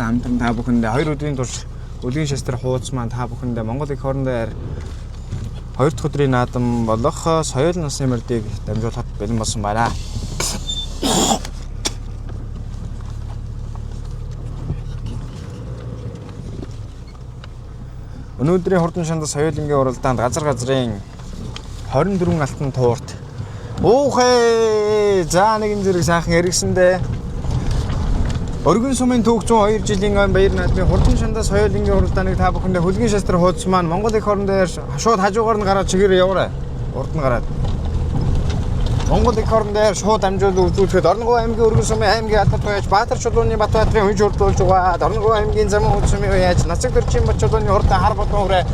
Амтран та бүхэндээ 2 өдрийн турш Өлгийн шестер хуудас маань та бүхэндээ Монгол их орон дээр 2 дахь өдрийн наадам болох соёл насны мөрдийг дамжуулахад бэлэн болсон байна. Өнөөдрийн хурдан шандас соёлынгийн уралдаанд газар газрын 24 алтан туурт уухээ за нэгэн зэрэг сайхан эргэсэндээ Өргөн сумын түүх 102 жилийн ан баяр наадмын хурдан шандас соёлынгийн уралдааныг та бүхэндээ Хөлгийн шестер хуудас маань Монгол их орон дээр шууд хажуугаар нь гараад чигээр яваарай. Урд нь гараад. Монгол их орон дээр шууд амжуул үзүүлэхэд Орногов аймгийн Өргөн сумын аймгийн алдар туяач Баатар чулууны Батбаатрын хүн журдуулж байгаа. Орногов аймгийн Замун сумын уяач Нацаг төрчийн Бат чулууны урдаа хар бодон хүрээ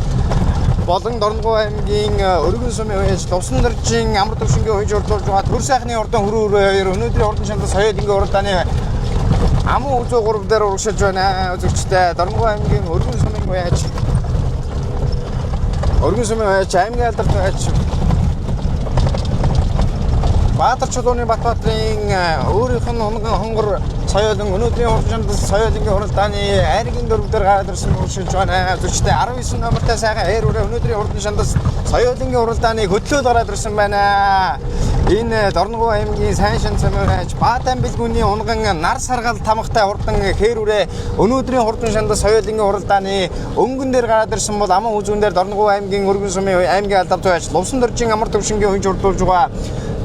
болон Орногов аймгийн Өргөн сумын уяач Лувсан төрчийн амар төвшингийн хүн журдуулж байгаа. Төр сайхны урдан хөрөөр өнөөдрийн хурдан шандас соёлынгийн уралдааны Амун үзүү 3 дээр урагшилж байна. Үзэгчтэй Орногов аймгийн Өргөн сумын уяач аймгийн алдар туяач Баатар чулууны Батбаатрын өөрийнх нь хонгор соёлын өнөөдрийн хурдан шандас соёлынгийн уралдааны айргийн дөрөв дээр гараад ирсэн урагшилж байна. Үзэгчтэй 19 номертой сайхан хэрүүрээ өнөөдрийн хурдан шандас соёлынгийн уралдааныг хөтлөөд гараад ирсэн байна. Энэ Орногов аймгийн сайн шин цамираач Баатан бэлгүүний унган нар саргал тамхтай хурдан хэрүүрээ өнөөдрийн хурдан шандас соёлынгийн уралдааны өнгөн дээр гараад ирсэн бол аман үзүүн дээр Орногов аймгийн Өргөн сумын аймгийн алдар туяач Лувсан төрчийн амар төвшингийн хүн журдуулж байгаа.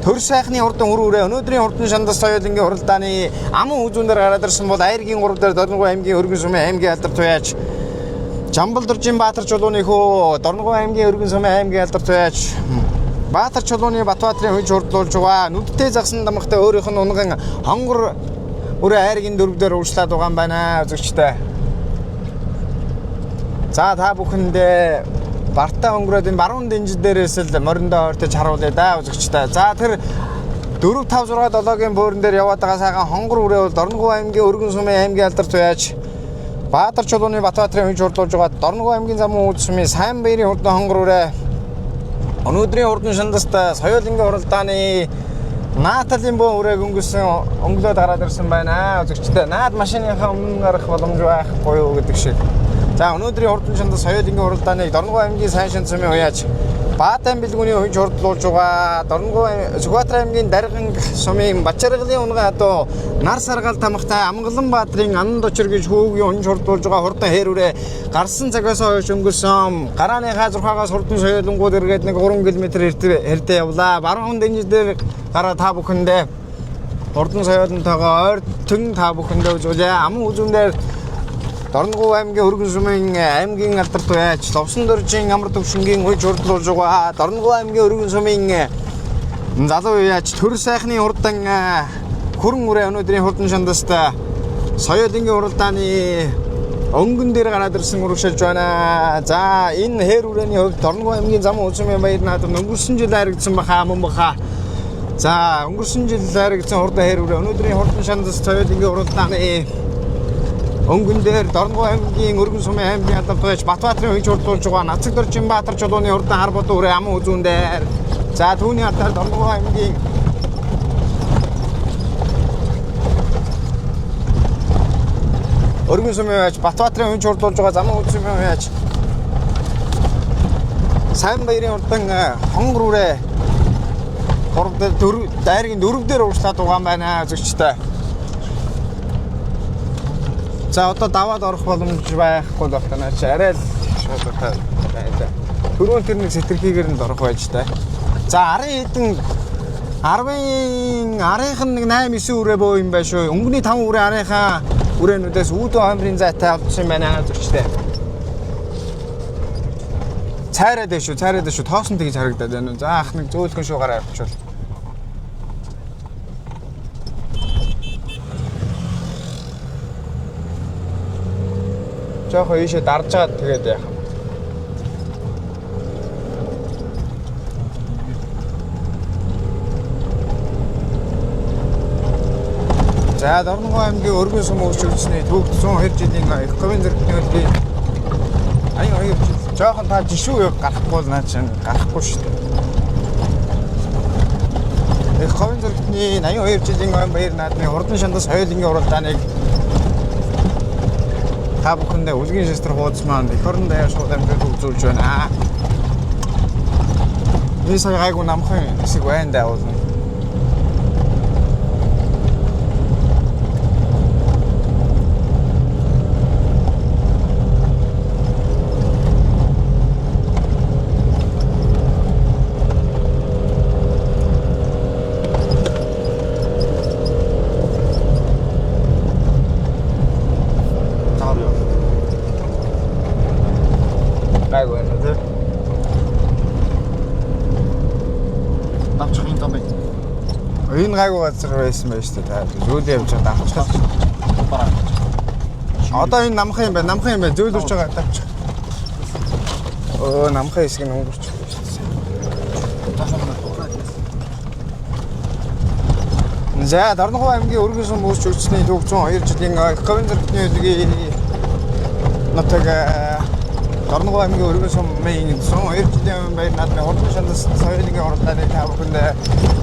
Төр сайхны хурдан хөрөөрээ өнөөдрийн хурдан шандас соёлынгийн уралдааны аман үзүүн дээр гараад ирсэн бол айргийн 3 дээр Орногов аймгийн Өргөн сумын аймгийн алдар туяач Жамбал дөржин Баатар чулууны хөө Орногов аймгийн Өргөн сумын аймгийн алдар туяач Баатар чулууны Батбаатрын хүн журдуулж байгаа. Нүдтэй загсан дамхтай өөрийнх нь унган хонгор үрэ айргийн дөрөв дээр урьдчилаад байгаа юм байна. Үзэгчтэй. За та бүхэндээ Барта өнгөрөөд энэ баруун дэнжил дээрээс л мориндоо ойртож харуулъя да үзэгчтэй. За тэр 4 5 6 7-гийн бууран дээр яваад байгаа сайхан хонгор үрэ бол Орногов аймгийн Өргөн сумын аймгийн алдар туяач Баатар чулууны Батбаатрын хүн журдуулж байгаа. Орногов аймгийн Замун сумын сайн баярын хурдан хонгор үрэ өнөөдрийн хурдан шандаст соёлынгийн уралдааны нааталын бөө үрээг өнгөлөөд гараад ирсэн байна. Үзэгчтэй наад машиныхаа өмнө гарах боломж байхгүй юу гэдэг шиг. За өнөөдрийн хурдан шандас соёлынгийн уралдааныг Орногов аймгийн сайн шин цамын уяач Баатан бэлгүүний хүн журдуулж байгаа. Орногов Сүхбаатар аймгийн Дарган сумын Бачаргалын унган хатуу нар саргал тамхтай Амгалан Баатрын Анан дочор гэж хүүгийн хүн журдуулж байгаа хурдан хэрүүрээ гарсан цагаас хойш өнгөрсөн гарааны хазурхаагаас хурдан соёлонгууд эргээд нэг 3 км хэртэ явлаа. Баруун дэнжил дээр гараа та бүхэндээ хурдан соёлонтойгоо ойртон та бүхэндээ үзүүлээ. Аман үзүүн дээр Орногов аймгийн Өргөн сумын аймгийн алдар туяач Лувсан төржин амар төвшингийн хүн журдуулж байгаа. Орногов аймгийн Өргөн сумын залуу уяач төр сайхны хурдан хөрөн үрэ өнөөдрийн хурдан шандаст соёлынгийн уралдааны өнгөн дээр гараад ирсэн урагшилж байна. За энэ хэр үрээний хувьд Орногов аймгийн Замун сумын баяр наадам өнгөрсөн жил харагдсан баха мөн баха. За өнгөрсөн жил харагдсан хурдан хэр үрээ өнөөдрийн хурдан шандаст соёлынгийн уралдааны өнгөн дээр Орногов аймгийн Өргөн сумын аймгийн алдар туяач Батбаатрын хүн журдуулж байгаа. Нацаг төрчийн Баатар чулууны урдан хар бодон үрээ аман үзүүн дээр. За түүний алдарт Орногов аймгийн Өргөн сумын уяач Батбаатрын хүн журдуулж байгаа. Замун сумын уяач сайн баярын урдан хонгор үрээ 3 дайргийн 4 дээр урьдчилаад байгаа юм байна зүгчтэй. За одоо даваад орох боломж байхгүй л байна ч арай л шоолтой байна. Түрүүн тэр нэг сэтэрхийгээр нь орох байж та. За арын хэдэн 10-ын нэг 8 9 үрээ бөө юм байна шүү. Өнгөний 5 үрээ арийнхаа үрээнүүдээс үүдэн хомрын зайтай авчихсан юм байна зүгчтэй. Цайраад шүү. Тоосон тэгж харагдаад байна. За ах нэг зөөлхөн шуугаараа авчвал. Жохоо ийшээ дарж байгаа тэгээд яах вэ? За Орногов аймгийн Өргөн сум өөрчлөлтсөний түүх 102 жилийн экологийн зэрэгтний хөлгийн аян хоёр жил жоохон та жишүү гарахгүй л наа чинь гарахгүй шүү дээ. Экологийн зэрэгтний 82 жилийн баяр наадмын хурдан шандас соёлынгийн уралдааныг та бүхэндээ үлгийн шестрэ хуудас маань эх орон даяар шууд амжилт үзүүлж байна. Би сая гайгүй намхан хэсэг байна даа уулна. Энэ гайгүй газар байсан байж тээ. Зөөл явж байгаа авчих. Одоо энэ намхан юм байна. Намхан юм байна. Зөөл үрж байгаа авчих. Оо намхан хэсэг нь өнгөрч байна шүү дээ. За Дорногов аймгийн өргөн сум үүсч өгчсөний түүх 102 жилийн говийн зэрэгтний өдрийн нутаг Дорногов аймгийн өргөн сумын 102 жилийн баяр наадмын хурдан шандас соёлын уралдааны та бүхэнд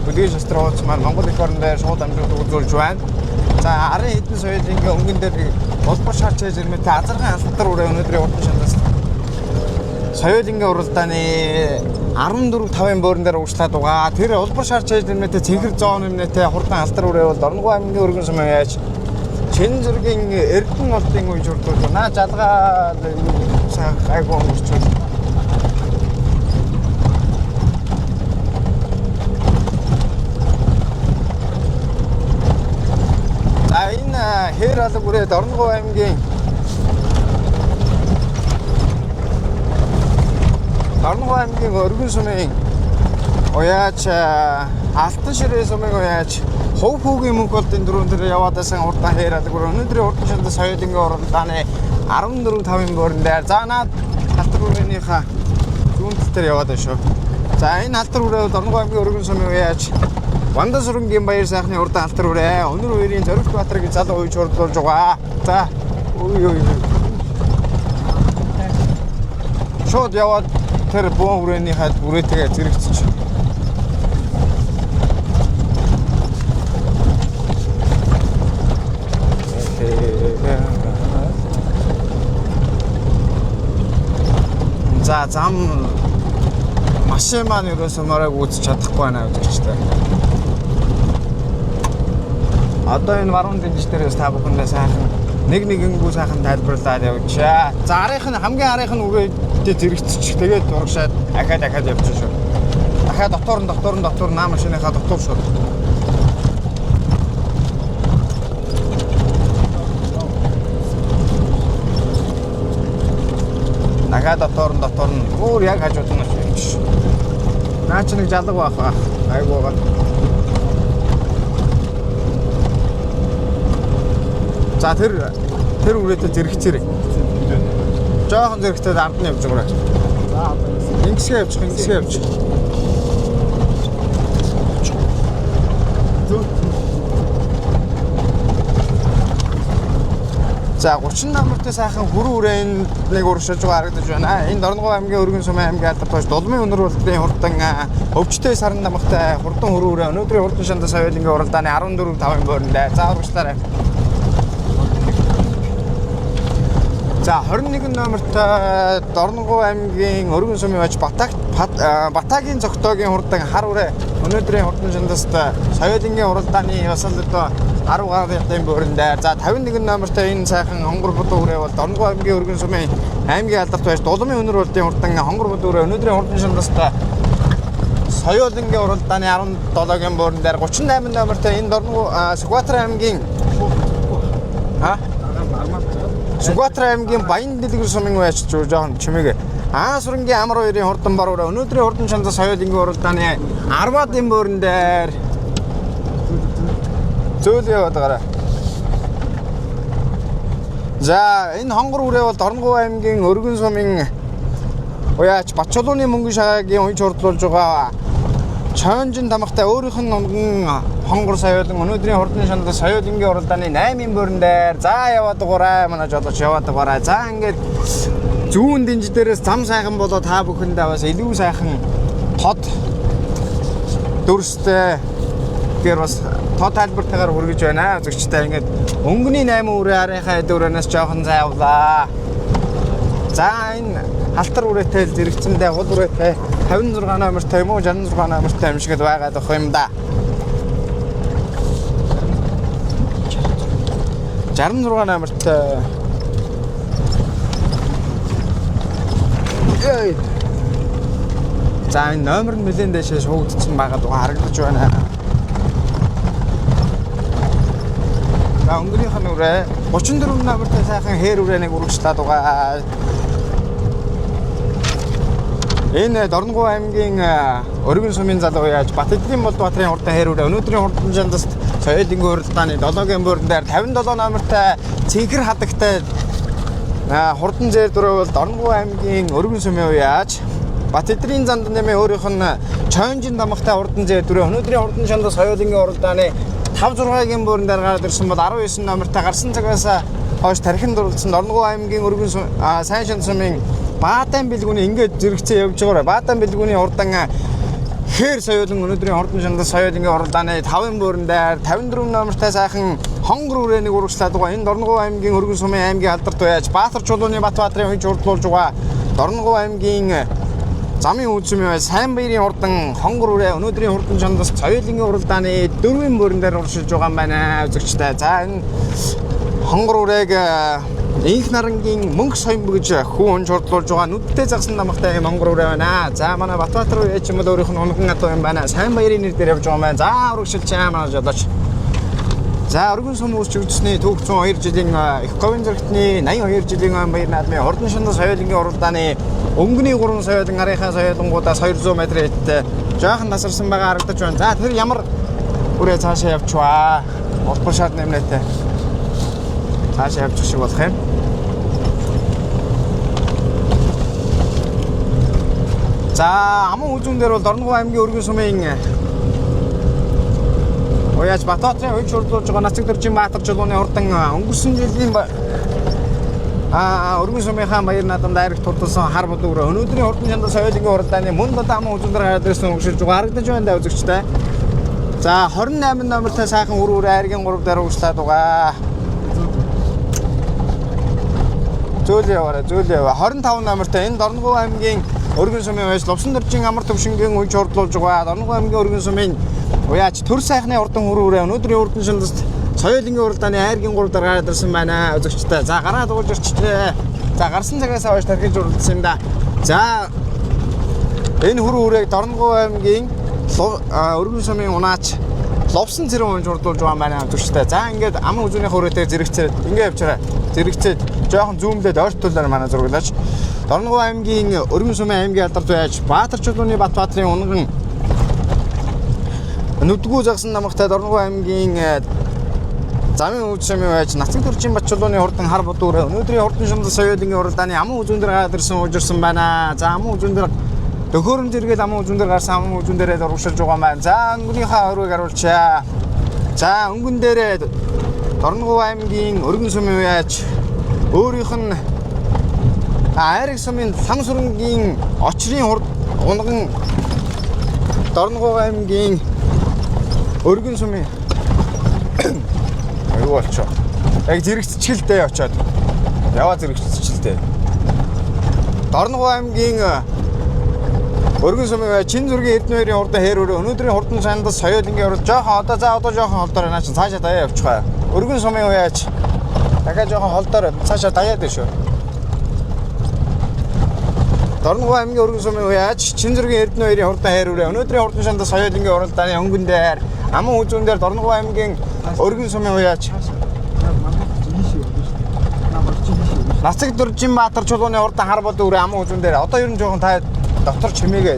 бүлгийн шестрэ хуудас маань Монгол эх орон дээр шууд амжилт үзүүлж байна. За арын хэдэн соёлын өнгөн дээр улбар шаарч ирмэтэй азаргын алдар үрээ өнөөдрийн хурдан шандас соёлын уралдааны 14-5-ын боорон дээр уучлаад байгаа. Тэр улбар шаарч ирмэтэй цэнхэр зоон юмнэтэй хурдан алдар үрээ бол Дорногов аймгийн өргөн сумын яаж Чин зэргийн Эрдэнэ болтын үе журдууд наа жалгаа гайгүй өнгөрч байна. За энэ хэр алга бүрээ Дорногов аймгийн өргөн сумын уяач алтан ширээ сумын уяач хов хүүгийн мөнгө болтын дөрөв дээр яваад байсан хурдан хэр алга бүр өнөөдрийн хурдан шандас соёлын уралдааны 14-5-ын боорон дээр за наад алтар үрийнхаа зүүн тал дээр яваад байна шүү. За энэ алтар үрээ Дорногов аймгийн өргөн сумын уяач Ванда сүрэнгийн баяр сайхны хурдан алтар үрээ өнөр үерийн Зоригт Баатарыг залуу үеж хурдлуулж байгаа. За ой шууд яваад тэр буун үрээний хад үрээтэйгээ зэрэгцэж за зам машин маань ерөөсөө моройг үзэж чадахгүй байна гэж. Одоо энэ баруун дэнжиж дээрээс та бүхэндээ сайхан нэгэнгүү сайхан тайлбарлаад явуулчаа. За хамгийн арийнх нь үрээдээ зэрэгцчих тэгээд урагшаад дахиад явчих шүү. Дахиад дотор наа машиныхаа дотор шүү. Дахиад дотор нь өөр яг хажууд нь шүү. Наа чи нэг жалга байх. Айгуу байгаа. За тэр үрээдээ зэрэгцээрэй. Жохон зэрэгтэй ард нь явж байгаа. За ингэсгээ явж. За 30 намартай сайхан хүрэн үрээнд нэг урагшиж байгаа харагдаж байна. Энэ Дорногов аймгийн өргөн сумын аймгийн алдар тооч Дулмын өнөр уралдааны хурдан өвчтэй саран намхтай хурдан хүрэн үрээ өнөөдрийн хурдан шандас соёлын уралдааны 14-5-ын боорон дээр за урагшлаарай. За 21 номертой Дорногов аймгийн өргөн сумын байж Батагийн цогтоогийн хурдан хар үрээ өнөөдрийн хурдан шандаст соёлын уралдааны ясал одоо 10 гаруйн боорон дээр за 51 номертой энэ сайхан хонгор будуу үрээ бол Дорногов аймгийн өргөн сумын аймгийн алдарт байж Дулмын өнөр уралдааны хурдан хонгор будуу үрээ өнөөдрийн хурдан шандаст соёлын уралдааны 17-гийн боорон дээр 38 номертой энэ Дорногов Сүхбаатар аймгийн Сүхбаатар аймгийн Баян дэлгэр сумын байж жоохон чимээгээ Сүрэнгийн амар хоёрын хурдан бар үрээ өнөөдрийн хурдан шандас соёлын уралдааны 10-ийн боорон дээр зөөл яваад гараа. За энэ хонгор үрээ бол Дорногов аймгийн өргөн сумын уяач Батчулууны мөнгөн шагаагийн үеж хурдлуулж байгаа Чонжин тамхтай өөрийнх нь өнгөн хонгор соёлын өнөөдрийн хурдан шандас соёлын уралдааны 8-ийн боорон дээр за яваад гураа манай жолооч яваад гураа. За ингээд зүүн дэнж дээрээс зам сайхан болоод та бүхэндээ бас илүү сайхан тод дүрстэй гэр бас тоо тайлбартайгаар хүргэж байна. Үзэгчтэй ингээд өнгөний 8 үрээ арийнхаа дөрөнөөс жоохон зайвлаа. За энэ халтар үрээтэй зэрэгцэндээ хул үрээтэй 56 номертой юм уу 66 номертой юм шиг байгаад байх юм да. 66 номертой. За энэ номер нь нэлээд дэшээ шуугдсан байгаад харагдаж байна. За өнгөнийх нь үрээ 34 номертой сайхан хээр үрээнийг үргэлжлээд байгаа. Энэ Дорногов аймгийн Өргөн сумын залуу яаж Батэдлийн Болдбаатарын хурдан хээр үрээ өнөөдрийн хурдан жандаст соёлын уралдааны 7-гийн буурн дээр 57 номертой цэнхэр хадагтай хурдан зэр дөрөв бол Дорногов аймгийн Өргөн сумын яаж Батэдлийн занд нэмээ өөрийнх нь Чойнжин дамгтай хурдан зэр дөрөв өнөөдрийн хурдан жандаст соёлын уралдааны 5-6-гийн буурн дээр гараад ирсэн бол 19 номертой гарсан цагаас хойш тархинд дурлсан Дорногов аймгийн Өргөн сайн шин сумын Баатан бэлгүүний ингээд зэрэгцээ явж байгаарай. Баатан бэлгүүний хурдан хээр соёлын өнөөдрийн хурдан шандас соёлын уралдааны 5-ын буурн дээр 54 номертой сайхан хонгор үрээнийг урагшлаад байгаа. Энэ Дорногов аймгийн Өргөн сумын аймгийн алдарт байж Баатар чулууны Батбаатарын хувьд урдлуулж байгаа. Дорногов аймгийн замын үйлчмийн бай сайн баярын хурдан хонгор үрээ өнөөдрийн хурдан шандас соёлын уралдааны 4-ын буурн дээр урагшилж байгаа юм байна. Үзэгчтэй. За энэ хонгор үрээг инх нарангийн мөнгө соён гэж хүн хурдлуулж байгаа нүдтэй загсан намхтай монгор үрээ байна. За манай Батбаатар үе ч юм бол өөрийнх нь хонхон адуу юм байна. Сайн баярын нэр дээр явж байгаа юм байна. За урагшилж чамаа жолооч. За Өргөн сум үүсч өгдсөний түүх 102 жилийн их говийн зэрэгтний 82 жилийн баяр наадмын хурдан шандас соёлын уралдааны өнгөний 3 соёлын арийнхаа соёлонгуудаас 200 м хэдтэй жоохон тасарсан байгаа харагдаж байна. За тэр ямар үрээ цаашаа явчихваа. Улбар шат нэмнэтэй. Цаашаа явчих шиг болох юм. За аман үзүүн дээр бол Дорногов аймгийн Өргөн сумын Уяж Батбаатарын хувьд шурдлуулж байгаа Нацаг Дөржин Баатар чулууны хурдан өнгөрсөн жилийн Өргөн сумынхаа баяр наадамд айрагт турдсан хар бул өрөө өнөөдрийн хурдан шандас соёлын уралдааны мөн дата аман үзүүн дээр гараад ирсэн өгшилж байгаа харагдаж байна да үзэгчтэй. За 28 номертой сайхан үр айргийн 3 дээр өгшлээд байгаа. Зөөл яваарай. 25 номертой энэ Дорногов аймгийн Өргөн сумын байж Ловсон Дөржин амар төвшингийн үеч хурдлуулж байгаа. Дорногов аймгийн Өргөн сумын уяач төр сайхны хурдан үрээ өнөөдрийн хурдан шандаст соёлын уралдааны айргийн 3 дээр гараад ирсэн байна. Үзэгчтэй. За гараад уулж ирчихлээ. За гарсан цагаас хойш тархиж уралдсан юм да. За энэ үрээг Дорногов аймгийн Өргөн сумын унаач Ловсон цэрэн унж хурдлуулж байгаа юм байна. Үзэгчтэй. За ингээд аман үзүүнийх өрөөтэй зэрэгцээд ингээд явчаарай. Зэрэгцээд жоохон зүүмлээд ойртуулаар манай зурглаач. Дорногов аймгийн Өргөн сумын аймгийн алдарт байж Баатар чулууны Батбаатарын унган нүдгүү загсан намхтай Дорногов аймгийн замын үйлчмийн байж Нацаг Дөржин Бат чулууны хурдан хар бод өрөө өнөөдрийн хурдан шандас соёлын уралдааны аман үзүүн дээр гараад ирсэн уужирсан байна. За аман үзүүн дээр төхөөрөм зэрэгээл аман үзүүн дээр гарсан аман үзүүн дээрээ урагшилж байгаа маань. За өнгөнийхөө өрөөг харуулчаа. За өнгөн дээрээ Дорногов аймгийн Өргөн сумын байж өөрийнх нь Айраг сумын сан сүрэнгийн очрын унган Дорногов аймгийн Өргөн сумын аюу болчоо. Яг зэрэгцчихэлтэй очоод. Яваа зэрэгцчихэлтэй. Дорногов аймгийн Өргөн сумын Чин зүргийн Эрдэнэвэрийн хурдан хээр өрөө өнөөдрийн хурдан шандас соёлын урал жоохон одоо жоохон холдоор байна чинь цаашаа даяа явчих бай. Өргөн сумын уяач дахиад жоохон холдоор цаашаа даяад байна шүү. Дорногов аймгийн Өргөн сумын уяач Чин зүргийн Эрдэнэвэрийн хурдан хээр өрөө өнөөдрийн хурдан шандас соёлын уралдааны өнгөн дээр аман үзүүн дээр Дорногов аймгийн Өргөн сумын уяач Нацаг Дөржин Баатар чулууны хурдан хар бод өрөө аман үзүүн дээр одоо ер нь жоохон та дотор чимээгээ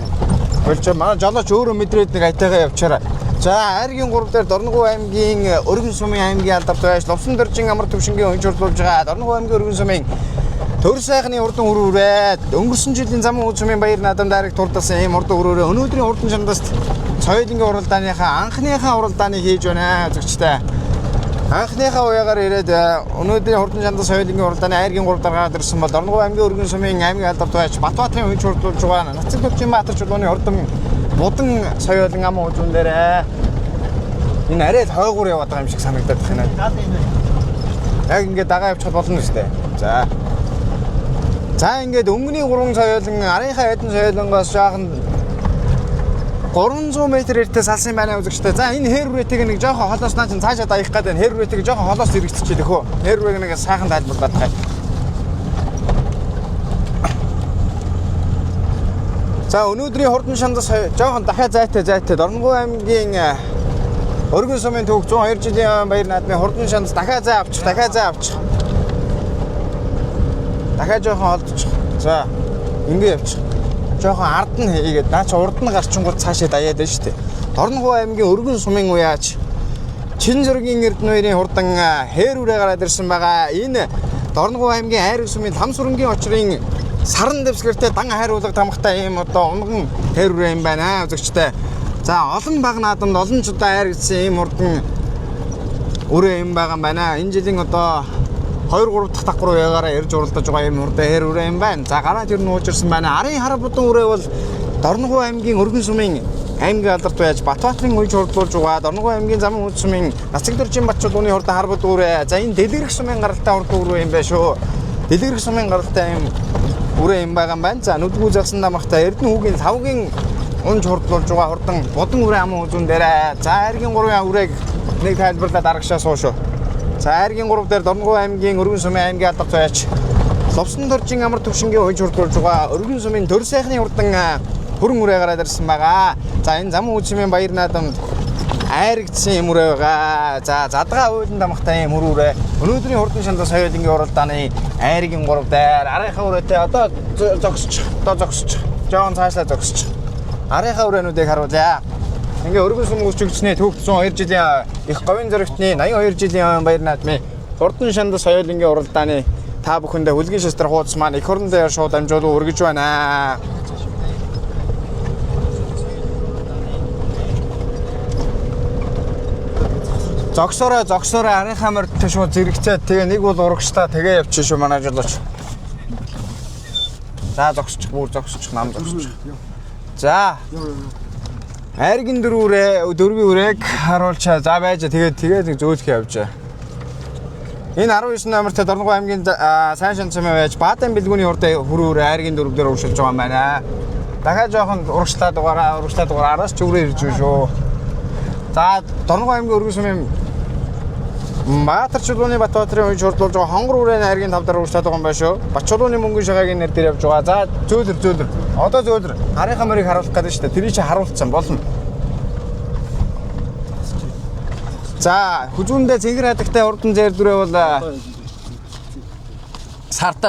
болч манай жолооч өөрөө мэдрээд нэг айтайгаа явчаарай. За айргийн 3 дээр Дорногов аймгийн Өргөн сумын аймгийн алдарт байж Ловсон Дөржин амар төвшингийн өнж хурдлуулж байгаа Дорногов аймгийн Өргөн сумын төр сайхны хурдан үрээ өнгөрсөн жилийн замын үзмийн баяр наадамд айрагт турдсан ийм хурдан өрөө өнөөдрийн хурдан шандаст соёлын уралдааныхаа анхныхаа уралдааны хийж байна зүгчтэй. Анхныхаа уяагаар ирээд өнөөдрийн хурдан шандас соёлын уралдааны айргийн 3 дараа гараад ирсэн бол Дорногов аймгийн Өргөн сумын аймгийн алдарт байж Батбаатарын хувьд хурдлуулж байгаа Нацаг Дөржин Баатар чулууны хурдан мудан соёлын ам үзүүн дээрээ Энэ арай хойгуур яваад байгаа юм шиг санагдаад байна. Яг ингээд дагаа явчих болно шүү дээ. За. За ингээд өмнөний 3 соёолон арийнхаа хэдэн соёолонгоос жаахан 300 м эртээ салсан юм байна үзэгчтэй. За энэ хэр үрэтийг нэг жоохон холоос наа чин цаашаа даях гэдэг хэр үрэтийг жоохон холоос хэрэгцчихээ дөхөө. Хэр үрэг нэг сайхан тайлбарлаад байгаа. За өнөөдрийн хурдан шандас жоохон дахиад зайтай Дорногов аймгийн Өргөн сумын төвх 102 жилийн баяр наадмын хурдан шандас дахиад зай авчих. Дахиад жоохон олдчих. За ингэ явчих. Жоохон ард нь хийгээд наа чи урд нь гарчингууд цаашаа даяад байна шүү дээ. Дорногов аймгийн Өргөн сумын уяач Чин зургийн Эрдэнэврийн хурдан хээр үрээ гараад ирсэн байгаа. Энэ Дорногов аймгийн Айраг сумын Там сүрэнгийн очрын саран дэвсгэртэй дан хайруулга тамхтай ийм одоо унган хээр үрээ юм байна үзэгчтэй. За олон баг наадамд олон ч удаа айрагдсан ийм хурдан үрээ юм байгаа юм байна. Энэ жилийн одоо 2-3 дахь давхар уягаараа ирж уралдаж байгаа юм хурдан хээр үрээ юм байна. За гараад ер нь уужирсан байна. Арын хар будан үрээ бол Дорногов аймгийн Өргөн сумын аймгийн алдарт байж Батбаатарын үеж хурдлуулж байгаа. Дорногов аймгийн Замын үд сумын Нацаг дөржин Батчуудууны хурдан хар будан үрээ. За энэ Дэлгэрэх сумын гаралтай хурдан үрээ юм байна шүү. Дэлгэрэх сумын гаралтай юм үрээ юм байгаа юм байна. За нүдгүү загсан намахтай Эрдэнэ хүүгийн савгийн унж хурдлуулж байгаа хурдан будан үрээ амын үзүүн дээрээ. За Айргийн 3-ын үрээг нэг тайлбарлаад аргашаа суу шүү. За Айргийн 3 дээр Дорногов аймгийн Өргөн сумын аймгийн алдарт байж Ловсон доржин амар төвшингийн үеж хурдлуулж байгаа Өргөн сумын төр сайхны хурдан хүрэн үрээ гараад ирсэн байгаа. За энэ Замын үд сумын баяр наадамд айрагдсан юм үрээ байгаа. За задгаа уйлан дамхтай юм үрээ. Өнөөдрийн хурдан шандас соёлынгийн уралдааны Айргийн 3 дээр арийнхаа үрээтэй одоо зогсож. Жоон цаашлаа зогсож. Арийнхаа үрээнүүдийг харуулъя. Ингээ Өргөн сум гүйцэгчний төвх 102 жилийн их говийн зоригтны 82 жилийн баяр наадмын хурдан шандас соёлынгийн уралдааны та бүхэндээ хүлгийн шастрах хуудас маань их орон дээр шууд амжуулан өргөж байна. Зогсоорой арийнхаа морьтой шууд зэрэгцээд тэгээ нэг бол урагшлаа тэгээ явчих шүү манай жолооч. За зогсчих нам зогсчих. За Айргийн дөрвийн үрээг харуулчаа. За байж тэгээд нэг зөөлөх явж. Энэ 19 номертой Дорногов аймгийн сайн шанцмын байж Баатан бэлгүүний хурдан хүрүүр Айргийн дөрөв дээр урагшилж байгаа юм байна. Дахиад жоохон урагшлаад дугаараа араас ч өрөө ирж шүү. За Дорногов аймгийн Өргөн сумын Баатар чулууны Батбаатарын үеж хурдлуулж байгаа хонгор үрээний Айргийн 5 дээр урагшлаад байгаа юм байна шүү. Батчулууны мөнгөн шагагийн нэр дээр явж байгаа. За зөөлөр. Одоо зөөлөр. Арийнхаа морийг харуулах гэдэг шүү дээ. Тэрийг чи харуулсан болно. За хүзүүндээ цэнгэр хадагтай урдан зэр дүрээ бол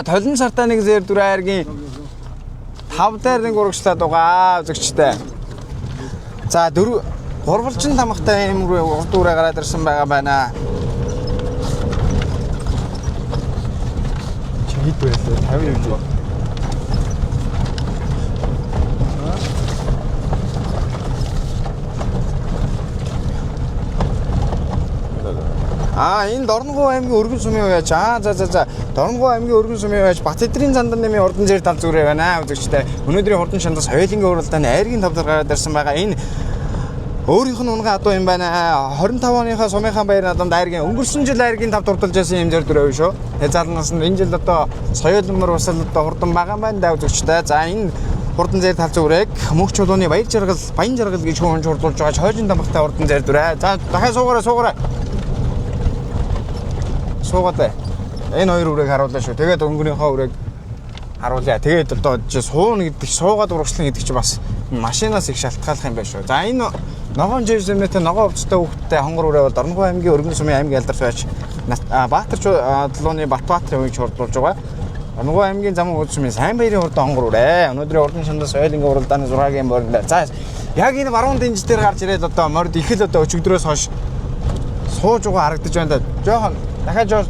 толин сартаа нэг зэр дүрээ Айргийн 5 дээр нэг урагшлаад байгаа үзэгчтэй. За гурвалжин тамхтай юм урд үрээ гараад ирсэн байгаа байна. Хэд байлаа 50 юм. Энэ Дорногов аймгийн Өргөн сумын уяач. За. Дорногов аймгийн Өргөн сумын уяач Батэдрийн зандан нэмийн урдан зэр тал зүрээ байна үзэгчтэй. Өнөөдрийн хурдан шандас соёлынгийн уралдааны Айргийн 5 дээр гараад ирсэн байгаа. Энэ өөрийнх нь унгаа адуу юм байна. 25 оныхаа сумынхаа баяр наадамд Айргийн өнгөрсөн жил Айргийн 5 дурдалж байсан юм зэр дүрээ шүү. Тэгээ залнаас нь энэ жил одоо соёлмор бас л одоо хурдан байгаа юм байна да үзэгчтэй. За энэ хурдан зэр тал зүрээг мөнх чулууны баян жаргал гэж хүн хурдуулж байгаа хойжин дамхтай хурдан зэр дүрээ. За дахиад суугаарай. Суугаад энэ хоёр үрийг харууллаа шүү. Тэгээд өнгөнийхөө үрийг харуулъя. Тэгээд одоо сууна гэдэг суугаад урагшлан гэдэг чинь бас машинаас их шалтгааллах юм байна шүү. За энэ ногоон жирэмтэй ногоон өвчтэй хүүхдтэй хонгор үрээ бол Дорногов аймгийн Өргөн сумын аймгийн алдарт байж Баатар чулууны Батбаатарын үеж хурдлуулж байгаа. Дорногов аймгийн Замын үд сумын сайн баярын хурдан хонгор үрээ. Өнөөдрийн хурдан шандас соёлынгийн уралдааны 6-гийн борон дээр. За яг энэ баруун дэнж дээр гарч ирээд одоо морд их л одоо өчигдрөөс хойш сууж байгаа харагдаж байна да. Жохон дахиад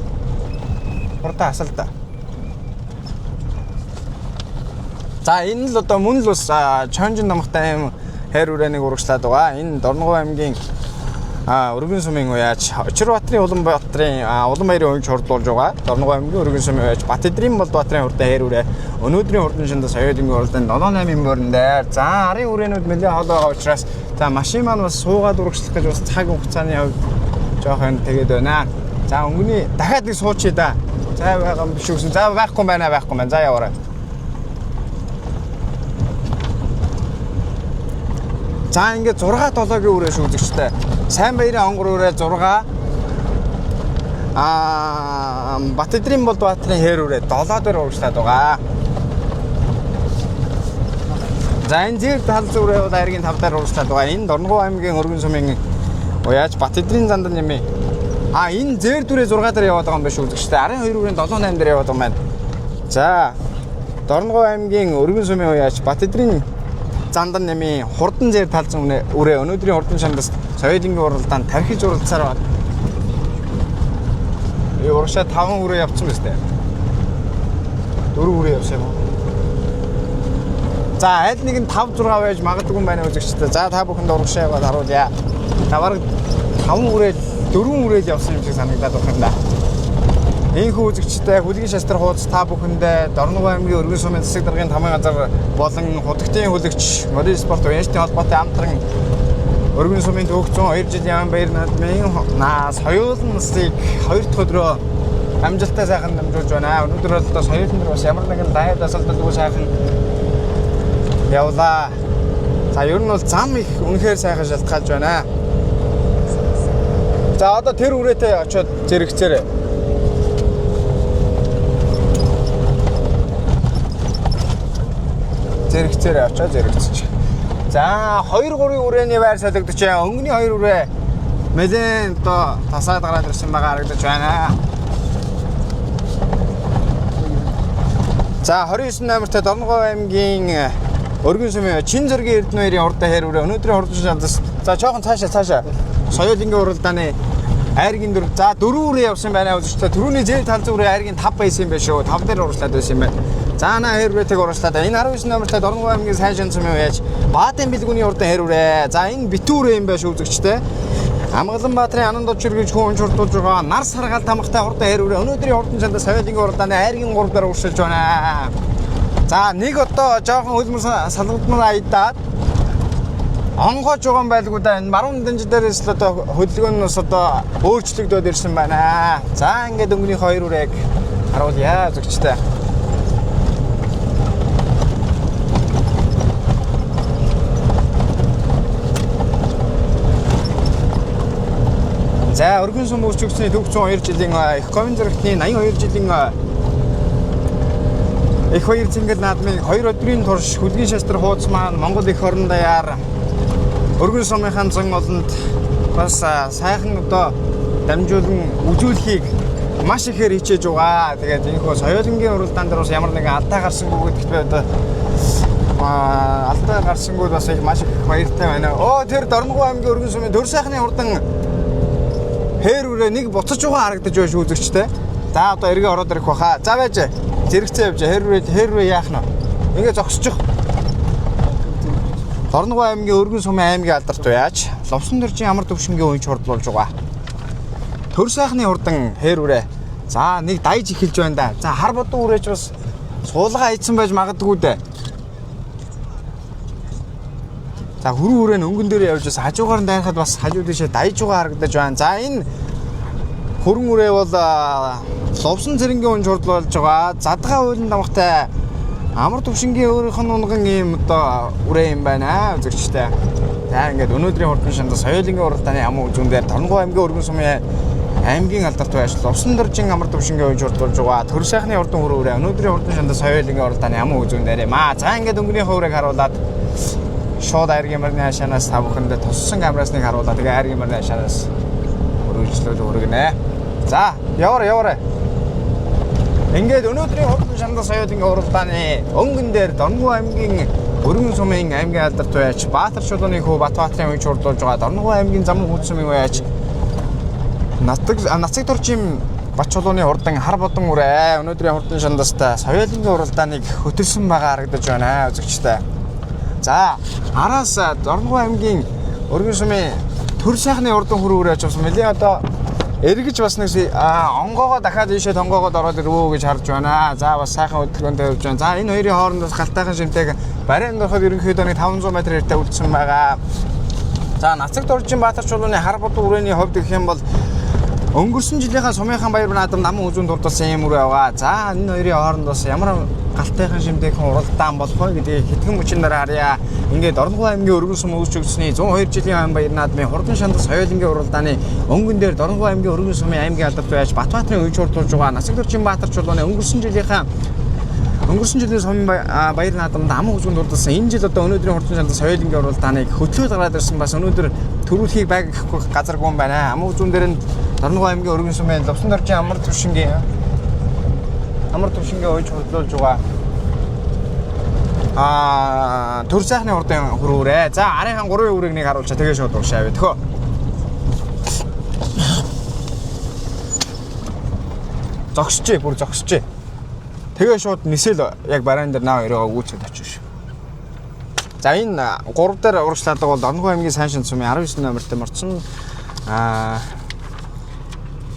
хурдан асалда. За энэ л одоо мөн л бас чонжин намхтай юм хайр үрээнийг урагшлаад байгаа. Энэ Дорногов аймгийн Өргөн сумын уяач Очирбаатарын Улаанбаатарын хувьд хордлуулж байгаа. Дорногов аймгийн Өргөн сумын уяач Батэдрийн Болдбаатарын хурдан хэрүүрээ өнөөдрийн хурдан шиндэ соёлын уралдаанд 7-8 мөрөн дээр. За арын үрээнүүд нэлээд хол байгаа учраас за машин маань бас суугаад урагшлах гэж бас цаг хугацааны хувьд жоохон тэгээд байна. За өнгөний дахиад нэг суучих да. За байгаа юм биш үсэн. За байхгүй байна. За яваарай. За ингээд 6-7-гийн үрээс үзэгчтэй. Сайн баярын онгор үрээ 6 Батэдрийн Болдбаатарын хээр үрээ 7 дээр урагшлаад байгаа. За энэ зэр тал зүрээ бол айргийн 5 дээр урагшлаад байгаа. Энэ Дорногов аймгийн Өргөн сумын уяач Батэдрийн зандан нэмээ. Энэ зэр дүрээ 6 дээр яваад байгаа юм биш үзэгчтэй. Арын 2 үрийн 7-8 дээр яваад байгаа юм байна. За Дорногов аймгийн Өргөн сумын уяач Батэдрийн зандан нэмийн хурдан зэр талзан үрээ өнөөдрийн хурдан шандас соёлын уралдаанд тархиж уралдсаар байна. Урагшаа 5 үрээ явцсан биз дээ. 4 үрээ явсан юм. За аль нэг нь 5 6 байж магадгүй юм байна үзэгчтэй. За та бүхэнд урагшаа яваад харуулъя. Та бараг 5 үрээ 4 үрээ явсан юм шиг санагдаад байна юм да. Энэхүү үзэгчтэй хүлгийн шастрах хуудас та бүхэндээ Дорногов аймгийн Өргөн сумын засаг даргын тамгын газар болон худагтын хүлэгч Модern спорт уяачны холбоотой хамтран Өргөн сумын төвөгцөн 2 жилийн яам баяр наадмын соёлын насыг 2 дахь өдрөө амжилттай сайхан дамжуулж байна. Өнөөдөр бол соёлын дээр бас ямар нэгэн дайд асалдалгүй сайхан явлаа. За ер нь бол зам их үнэхээр сайхан шалтгаалж байна. За одоо тэр үрээтэй очиод зэрэгцээрэй. Зэрэгцээрээ очоод зэрэгцэж. За 2-3 үрээний байр солигдож байна. Өнгөний 2 үрээ нэлээд одоо тасаад гараад ирсэн байгаа харагдаж байна. За 29 номертой Дорногов аймгийн Өргөн сумын Чин зэргийн Эрдэнэбаярын хурдан хээр үрээ өнөөдрийн хурдан шандас. За жоохон цаашаа. Соёлын уралдааны айргийн 4. За 4 үрээ явсан байна үзэгчдээ. Түрүүний зээ тал зүрээ айргийн 5 байсан юм байна шүү. 5 дээр урагшлаад байсан юм байна. За наа хэрвээтэйг урагшлаад. Энэ 19 номертой Дорногов аймгийн Сайшин сумын уяач Баатан бэлгүүний хурдан хээр үрээ. За энэ битүүрээ юм байна шүү үзэгчдээ. Амгаланбаатарын Ананд очир гэж хүн хурдуулж байгаа нар саргаал тамхтай хурдан хээр үрээ өнөөдрийн хурдан шандас соёлын уралдааны айргийн 3 дээр урагшилж байна. За нэг одоо жоохон хөлмөр салгадмар аядаад онгоож байгаа юм байлгүй да. Энэ марун дэнж дээрээс л одоо хөдөлгөөн нь бас одоо өөрчлөгдөөд ирсэн байна. За ингээд өнгөний 2 үрэг харуулъя зүгчтэй. За Өргөн сум өрчигчний төвчөн 2 жилийн их говийн зэрэгтний 82 жилийн их баяр зингэл наадмын 2 өдрийн турш хүлгийн шастрах хуудас маань Монгол эх орон даяар Өргөн сумынхаа зан олонд бас сайхан одоо дамжуулан үзүүлэхийг маш ихээр хичээж байгаа. Тэгээд энэ хөө соёлынгийн уралдаан дээр бас ямар нэгэн алдаа гарсангүй гэдэгт одоо алдаа гарсангүй бас их маш их баяртай байна. Тэр Дорногов аймгийн Өргөн сумын төр сайхны хурдан хээр үрээ нэг буцаж байгаа харагдаж байна шүү үзэгчтэй. За одоо эргээ ороод ирэх баха. За байж зэрэгцээ явж хээр үрээ яах нь. Ингээ зогсчих. Дорногов аймгийн Өргөн сумын аймгийн алдарт уяач Ловсон дөржийн амар төвшингийн үеч хурдлуулж байгаа. Төр сайхны хурдан хээр үрээ. За нэг дайж эхэлж байна да. За хар бодон үрээч бас суулгаа ийдсэн байж магадгүй дээ. За хөрөн үрээ нь өнгөн дээр явж бас хажуугаар нь дайрахад бас хажуу дэшээ дайж байгаа харагдаж байна. За энэ хөрөн үрээ бол Ловсон цэрэнгийн үеч хурдлуулж байгаа. Задгаа уйлан дамхтай амар төвшингийн өөрийнх нь унган ийм одоо үрээ юм байна үзэгчтэй. За ингээд өнөөдрийн хурдан шандас соёлын уралдааны амун үзүүн дээр Дорногов аймгийн Өргөн сумын аймгийн алдарт уяач Ловсон дөржин амар төвшингийн үеч хурдлуулж байгаа. Төр сайхны хурдан үрээ өнөөдрийн хурдан шандас соёлын уралдааны амун үзүүн дээр юм. За ингээд өнгөний хуврыг харуулад шууд айргийн марны хашаанаас та бүхэндээ туссан камераас нэг харуулаад тэгээ айргийн марны хашаанаас өргөжлөл өргөнэ. За яваарай. Ингээд өнөөдрийн хурдан шандас соёлын уралдааны өнгөн дээр Дорногов аймгийн Өргөн сумын аймгийн алдарт уяач Баатар чулууны хүү Батбаатарын үеч хурдлуулж байгаа. Дорногов аймгийн замун хүнд сумын уяач Нацаг дуржим Бат чулууны хурдан хар бодон үрээ өнөөдрийн хурдан шандастай соёлын уралдааныг хөтөлсөн байгаа харагдаж байна үзэгчтэй. За араас Дорногов аймгийн Өргөн сумын төр сайхны урдан хөрөөрөө очсон мэлээ одоо эргэж бас нэг онгоогоо дахиад ийшээ тонгоогоод ороод ирвөө гэж харж байна. За бас сайхан хөдөлгөөнтэй явж байна. За энэ хоёрын хоорондоос галтайхан шимтэйг барианд ороход ерөнхийдөө нэг 500 м эртээ үлдсэн байгаа. За Нацаг Доржин Баатар чулууны хар бод үрээний хувьд гэх юм бол өнгөрсөн жилийнхаа Сумынхан баяр наадам намын үзүүнд дурдсан юм үрээ байгаа. За энэ хоёрын хоорондоос ямар галтайхан шимтэйхэн уралдаан болох вэ гэдгийг хэдхэн мөчн дараа харъя. Ингээд Дорногов аймгийн өргөн сум үүсчигдсэний 102 жилийн ам баяр наадмын хурдан шандас соёлынгийн уралдааны өнгөн дээр Дорногов аймгийн өргөн сумын аймгийн алдарт байж Батбаатарын үеж хурдуулж байгаа Нацаг Доржин Баатар чулууны өнгөрсөн жилийн сумын баяр наадамд ам үзүүнд дурдсан энэ жил одоо өнөөдрийн хурдан шандас соёлынгийн уралдааныг хөтлөөд гараад ирсэн бас өнөөдөр төрүүлэхийг байг гэхгүй газаргүй юм байна. Ам үзүүн дээр нь Дорногов аймгийн өргөн сумын Лувсан Доржин амар төвшингийн үеж хурдуулж байгаа төр сайхны урдын хөрөөрэ. За арийнхаа 3 үрийг нэг харуулчаа тэгээ шууд уушаа бай. Төхөө. Зогсчээ, бүр зогсчээ. Тэгээ шууд нисэл яг бараан дээр наа өрөөгөө үүсгэж очив шүү. За энэ 3 дээр урагшлаадаг бол Дорногов аймгийн Сайншин сумын 19 номертой морцсон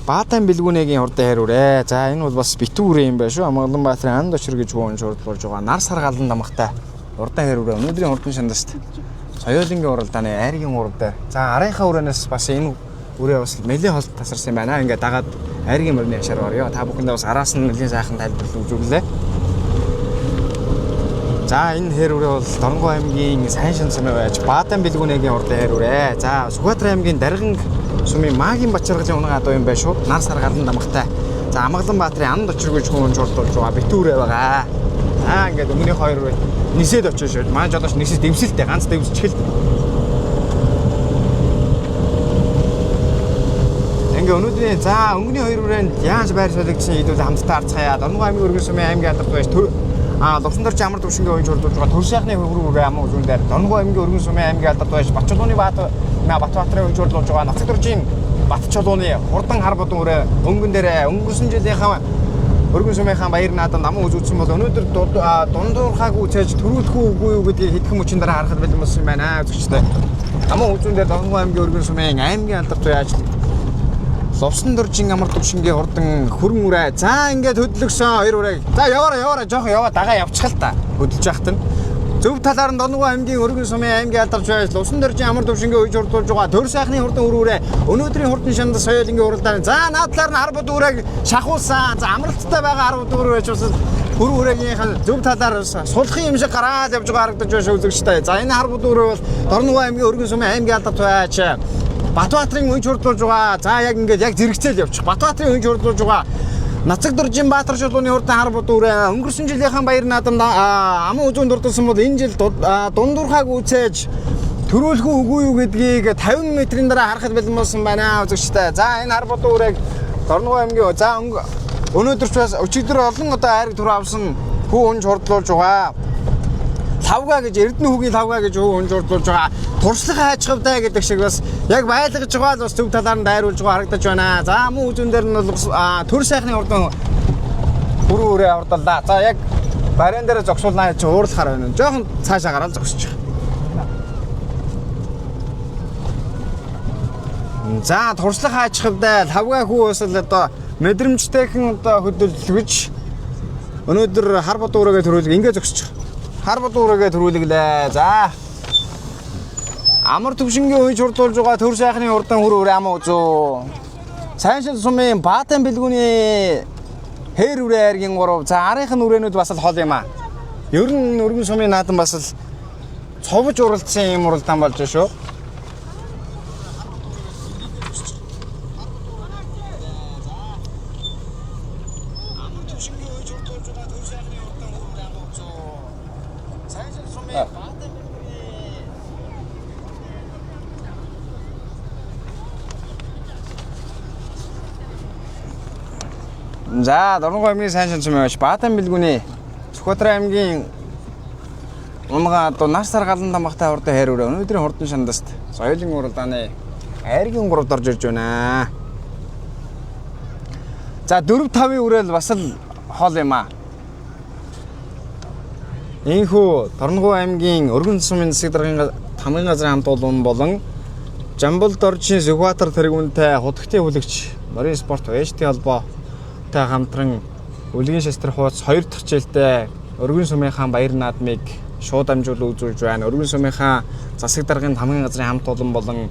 Баатан бэлгүүнээгийн хурдан хэрүүрэ. За энэ бол бас битүү үрээ юм байна шүү. Амгалан Баатарын анд очир гэж хөөн шуурдлуулж байгаа. Нар сар галан дамгтай урдан хэрүүрэ. Өнөөдрийн хурдан шандаст соёлынгийн уралдааны айргийн урал дээр. За арийнхаа үрээнээс бас энэ үрээ бас нэлээд холт тасарсан юм байна. Ингээд дагаад айргийн мөрний хашаар орё. Та бүхэндээ бас араас нь нэлээд сайхан тайлбарлаж үзүүллээ. За энэ хэрүүрээ бол Дорногов аймгийн Сайншин сумын байж Баатан бэлгүүнээгийн урдан хэрүүрэ. За Сүхбаатар аймгийн Дарган сумын Магийн Бачаргалын унаг адуу юм байна шүү. Нар сар галан дамгтай. За Амгалан Баатарын анд очир гэж хөөн шуурдлуулж байгаа битүүрээ байгаа. За ингээд өмнөх хоёр нисээд очиж шүү. Маань жолооч нисэж дэмсэлтэй ганц дэвсчихэл. Ингээ өнөөдрийн за өнгөний хоёр хүрээнд яаж байр солигдсон хэдүүл хамтдаа харцгаая. Дорногов аймгийн өргөн сумын аймгийн алдарт байж Лувсан Доржин амар төвшингийн үеж хурдуулж байгаа төр сайхны хөрөөрөө ам үзүүн дээр Дорногов аймгийн өргөн сумын аймгийн алдарт байж Батчулууны Батбаатарын үеж хурдуулж байгаа Нацаг Доржин Батчулууны хурдан хар бодон үрээ өнгөн дээр өнгөрсөн жилийнхаа өргөн сумынхаа баяр наадамд ам үзүүлсэн бол өнөөдөр дундуурхааг үцээж төрүүлэхгүй үгүй юу гэдгийг хэдхэн мөчн дараа харахад бэлэн болсон юм байна зүгчтэй. Ам үзүүн дээр Дорногов аймгийн өргөн сумын аймгийн алдарт байж Лувсан Доржин амар төвшингийн хурдан хөрөн үрээ. За ингээд хөдлөгсөн хоёр үрээ. За яваараа жоохон яваа дагаа явчихал та. Хөдлөж яхад нь. Зөв талаар нь Дорногов аймгийн өргөн сумын аймгийн алдарч байж Лувсан Доржин амар төвшингийн үеж хурдуулж байгаа төр сайхны хурдан үрээ. Өнөөдрийн хурдан шандас соёлынгийн уралдааны. За наад талаар нь хар бод үрээ шахуулсан. За амралттай байгаа хар бод үрээ байж бас хөр үрээгийнхээ зөв талаар сулхын юм шиг гараад явж байгаа харагдаж байна үзэгчтэй. За энэ хар бод үрээ бол Дорногов аймгийн өргөн сумын аймгийн алдарч байж Батбаатарын үеж хурдуулж байгаа. За яг ингээд яг зэрэгцээл явчих. Батбаатарын үеж хурдуулж байгаа. Нацаг Доржин Баатар чулууны хурдан хар бод үрээ. Өнгөрсөн жилийнхэн баяр наадамд ам үзүүнд дурдсан бол энэ жил дундуурхааг үцээж төрүүлэхгүй үгүй юу гэдгийг 50 м-ийн дараа харахад бэлэн болсон байна үзэгчтэй. За энэ хар бод үрээг Дорногов аймгийн за өнөөдөр ч бас өчигдөр олон одоо айраг түр авсан хүү унж хурдлуулж байгаа. Лавга гэж Эрдэнэ хүүгийн лавга гэж өнж урдуулж байгаа. Туршлага хайчхавтай гэдэг шиг бас яг байлгаж байгаа л бас төв талаар нь дайруулж байгаа харагдаж байна. За мөн үзүүн дээр нь бол төр сайхны урдан хөрөөрөө урдаллаа. За яг бариан дээр зогсуулнаа чи уурлахаар байна. Жохон цаашаа гараад зогсчих. За туршлага хайчхавтай лавга хүү бас л одоо мэдрэмжтэйхэн одоо хөдөлгөж өнөөдөр хар бод үрээгээ төрүүлэг ингээ зогсчих. Хар бод үрээгээ төрүүлгэлээ. За амар төвшингийн үеж хурдуулж байгаа төр сайхны урдан хөрөөрөө ам үзүү. Сайншин сумын Баатан бэлгүүний хээр үрээ айргийн 3. За арийнх нь үрээнүүд бас л хол юм аа. Ер нь өргөн сумын наадам бас л цовж уралдсан юм уралдаан болж шүү. За Дорногов аймгийн Сайншин сумын байж Баатан бэлгүүний Сүхбаатар аймгийн унага одоо нар сар галан дамгтай хурдан хэрүүрээ өнөөдрийн хурдан шандаст соёлын уралдааны айргийн 3-д орж ирж байна. За 4-5-ийн үрээл бас л хол юм аа. Ийхүү Дорногов аймгийн өргөн сумын засаг даргын хамгийн газрын хамт олон болон Жамбал доржийн Сүхбаатар тэргүүнтэй худагтын хүлэгч Марин спорт ВШТ холбоотой хамтран үлгийн шестрэх хуудас 2 дахь жилдээ Өргөн сумын хаан баяр наадмыг шууд амжуул үзүүлж байна. Өргөн сумын хаан засаг даргын хамгийн газрын хамт олон болон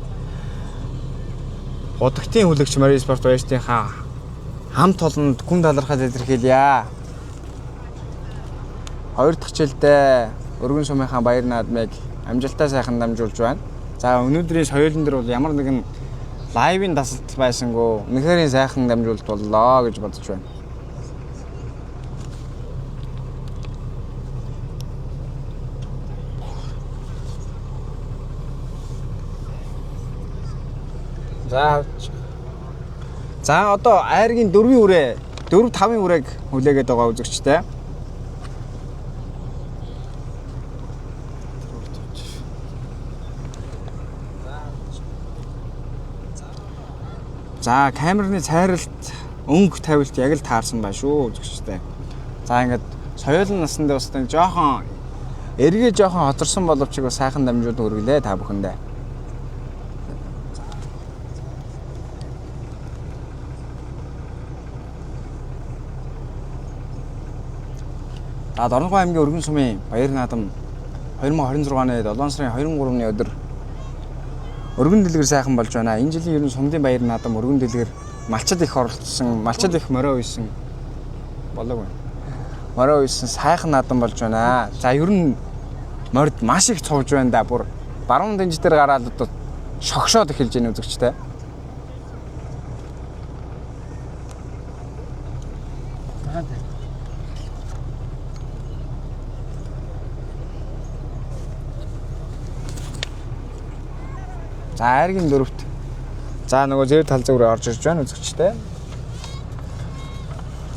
худагтын хүлэгч Марин спорт ВШТ хаан хамт олонд гүн талархал илэрхийлье. 2 дахь жилдээ Өргөн сумын хаан баяр наадмыг амжилттай сайхан дамжуулж байна. За өнөөдрийн соёлын дээр бол ямар нэгэн лайвын дасалт байсангүй үнэхээр сайхан дамжуулалт боллоо гэж бодож байна. За одоо айргийн 4-ийн үрээ 4-5-ын үрээг хүлээгээд байгаа үзэгчтэй. За камерны цайралт өнгө тавилт яг л таарсан байна шүү үзэгчтэй. За ингээд соёлын насанд бас жоохон эргээ жоохон хоцорсон боловч бас сайхан дамжуулан өргөлээ та бүхэндээ. За Дорногов аймгийн Өргөн сумын баяр наадам 2026 оны 7 сарын 23-ны өдөр Өргөн дэлгэр сайхан болж байна. Энэ жилийн ерөн сумдын баяр наадам Өргөн дэлгэр малчид их оролцсон, малчид их морио үйсэн болоог байна. Морио үйсэн сайхан наадам болж байна. За ерөн морид маш их цовж байна да. Бүр баруун дэнж дээр гараад одоо шогшоод эхэлж байна үзэгчтэй. За айргийн 4-т. За нөгөө зэв тал зүгрээ орж ирж байна үзэгчтэй.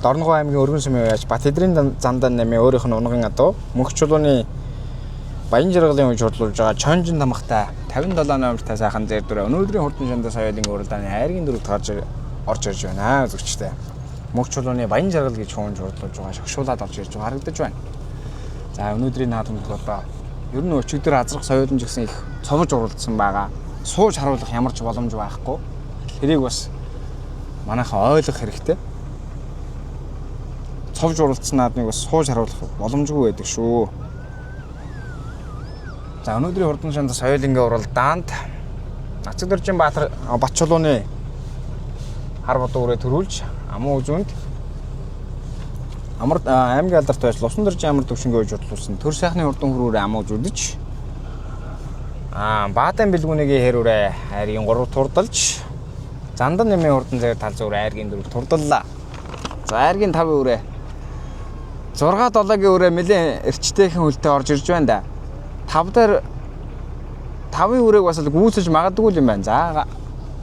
Дорногов аймгийн Өргөн сумын яаж Бат эдрийн зандан нэмээ өөрийнх нь унган адуу мөнх чулууны баян жаргалын үе хурлуулж байгаа Чонжин тамхтай 57 номертай сайхан зэр дүрээ өнөөдрийн хурдан шандаа соёлын уралдааны айргийн 4-т орж ирж байна үзэгчтэй. Мөнх чулууны баян жаргал гэж хуунж хурлуулж байгаа шогшуулаад орж ирж байгаа харагдаж байна. За өнөөдрийн наадамд одоо ер нь өчигдөр азрах соёлын жигсэн их цовж уралдсан байгаа. Сууж харуулах ямар ч боломж байхгүй. Тэрийг бас манайхаа ойлгох хэрэгтэй. Цовж уралдсан наадмыг бас сууж харуулах боломжгүй байдаг шүү. За өнөөдрийн хурдан шандаа соёлын уралдаанд Нацаг доржийн Баатар Бат чулууны хар бодоо үрээ төрүүлж амуу үзүүнд амар аймгийн алдарт байж Лувсан доржийн амар төвшингээ үеж бодлуулсан төр сайхны хурдан хүрүүрээ амуу үзүүлж Баатан бэлгүүнийгийн хэрүүрээ айргийн 3 турдалж Зандан нэмийн хурдан зэр тал зүр айргийн 4 турдаллаа. За айргийн 5 үрээ 6-7-гийн үрээ нэлээд эрчтэйхэн хөлтэй орж ирж байна да. 5 дээр 5-ын үрээг бас л гүйцэж магадгүй юм байна. За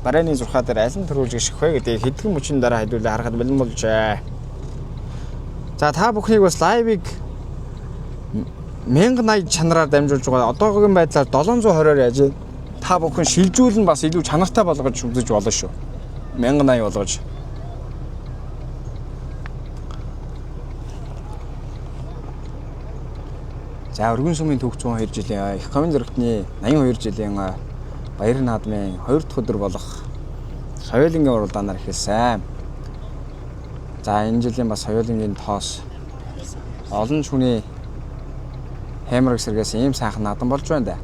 барайны зурхаа дээр аль нь төрүүлж гიშх вэ гэдэг хэдхэн мөчийн дараа хэдүүлээ харахад бэлэн болжээ. За та бүхнийг бас лайвыг 1080 чанараар дамжуулж байгаа. Одоогийн байдлаар 720-оор яаж та бүхэн шилжүүлэн бас илүү чанартай болгож үзэж болно шүү. 1080 болгож. За Өргөн сумын төвх 102 жилийн их комын зөрөгтний 82 жилийн баяр наадмын 2 дахь өдөр болох соёлын уралдаанаар эхэлсэн. За энэ жилийн бас соёлын тоос олон шүний хэмрэг сэргээс ийм сайхан наадам болж байна да.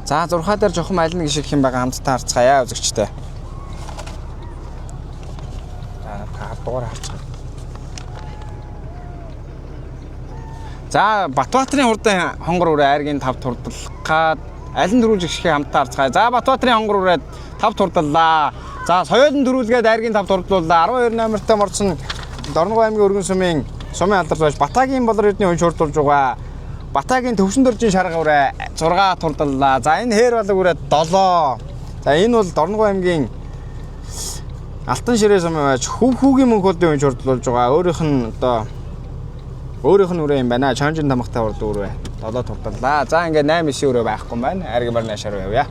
За зурхаа дээр жоохон аль нэг гişх юм байгаа хамтдаа харцгаая үзэгчтэй. За та дугаар харцгаа. За Батбаатарын хурдан хонгор үрээ айргийн 5 турдалгаад аль нь төрүүлж гişхээ хамтдаа харцгаая. За Батбаатарын хонгор үрээ 5 турдаллаа. За соёлын төрүүлгээд айргийн 5 турдаллаа. 12 номертой морцсон Дорногов аймгийн Өргөн сумын алдарт байж Батагийн болор эрдний хүн шуурдуулж байгаа. Батагийн төвшин доржийн шарга үрээ 6 турдаллаа. За энэ хээр болог үрээ 7. За энэ бол Дорногов аймгийн Алтан ширээ сумын байж хүүгийн мөнхөлдийн хүн шуурдуулж байгаа. Өөрийнх нь үрээ юм байна. Чонжин тамхтай урд үрээ 7 турдаллаа. За ингээд 8-9 үрээ байхгүй юм байна. Ариг марнашаар явъя.